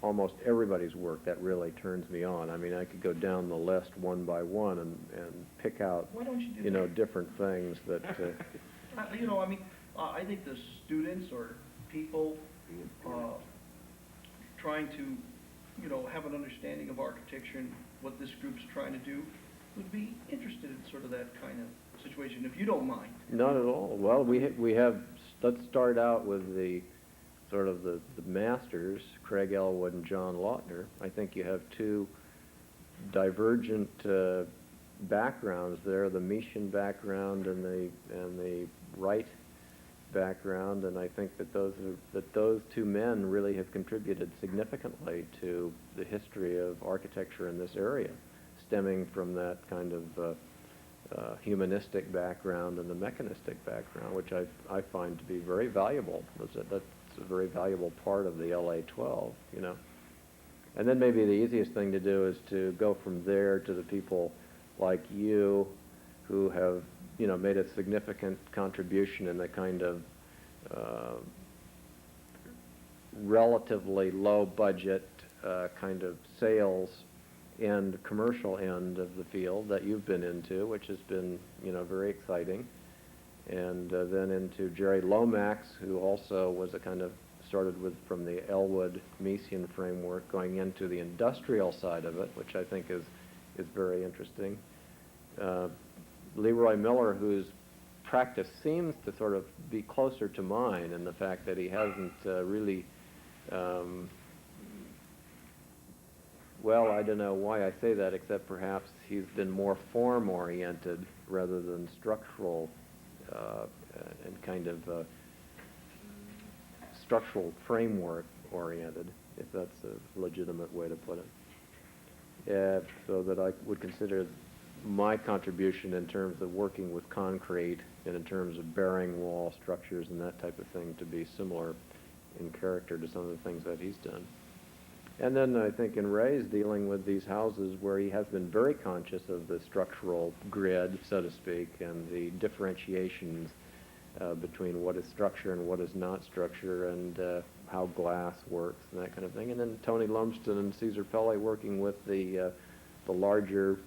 almost everybody's work that really turns me on. I mean, I could go down the list one by one and pick out, Why don't you do that? different things that. I think the students or people trying to, have an understanding of architecture and what this group's trying to do would be interested in sort of that kind of situation, if you don't mind. Not at all. Well, we have. Let's start out with the sort of the masters, Craig Elwood and John Lautner. I think you have two divergent backgrounds there: the Mischen background and the Wright background. And I think that those two men really have contributed significantly to the history of architecture in this area, stemming from that kind of humanistic background and the mechanistic background, which I find to be very valuable. That's a very valuable part of the LA 12, And then maybe the easiest thing to do is to go from there to the people like you who have, made a significant contribution in the kind of relatively low budget kind of sales and commercial end of the field that you've been into, which has been, very exciting. And then into Jerry Lomax, who also was a kind of started with from the Elwood Mesian framework, going into the industrial side of it, which I think is very interesting. Leroy Miller, whose practice seems to sort of be closer to mine in the fact that he hasn't really, well, I don't know why I say that, except perhaps he's been more form-oriented rather than structural and kind of structural framework-oriented, if that's a legitimate way to put it. So that I would consider my contribution in terms of working with concrete and in terms of bearing wall structures and that type of thing to be similar in character to some of the things that he's done. And then I think in Ray's dealing with these houses where he has been very conscious of the structural grid, so to speak, and the differentiations between what is structure and what is not structure, and how glass works and that kind of thing. And then Tony Lumsden and Caesar Pelle working with the larger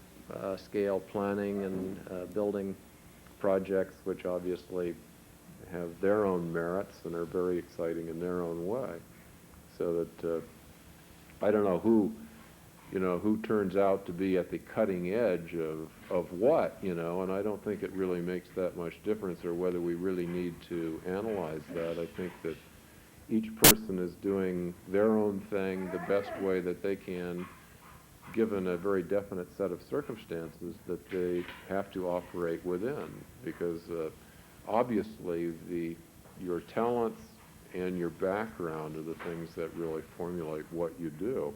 scale planning and building projects, which obviously have their own merits and are very exciting in their own way. So that I don't know who turns out to be at the cutting edge of what, and I don't think it really makes that much difference, or whether we really need to analyze that. I think that each person is doing their own thing the best way that they can, given a very definite set of circumstances that they have to operate within, because obviously your talents and your background are the things that really formulate what you do.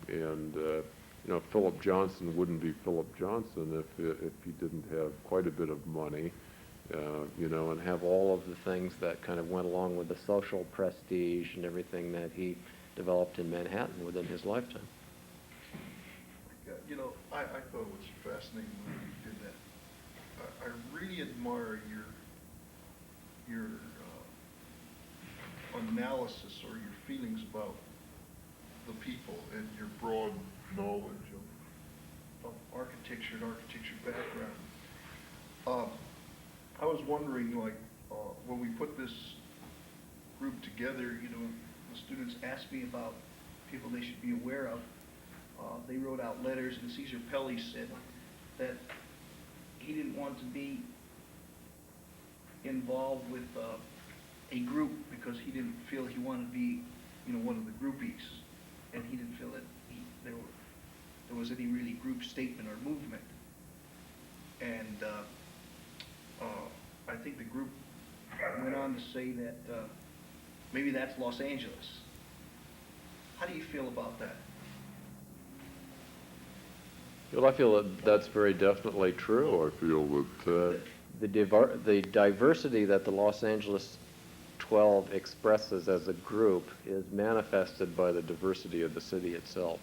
And Philip Johnson wouldn't be Philip Johnson if he didn't have quite a bit of money, and have all of the things that kind of went along with the social prestige and everything that he developed in Manhattan within his lifetime. I thought it was fascinating when you did that. I really admire your analysis or your feelings about the people and your broad knowledge of architecture and architecture background. I was wondering, when we put this group together, the students asked me about people they should be aware of. They wrote out letters, and Caesar Pelle said that he didn't want to be involved with a group because he didn't feel he wanted to be, one of the groupies, and he didn't feel that there was any really group statement or movement. And I think the group went on to say that maybe that's Los Angeles. How do you feel about that? Well, I feel that that's very definitely true. I feel that The diversity that the Los Angeles 12 expresses as a group is manifested by the diversity of the city itself.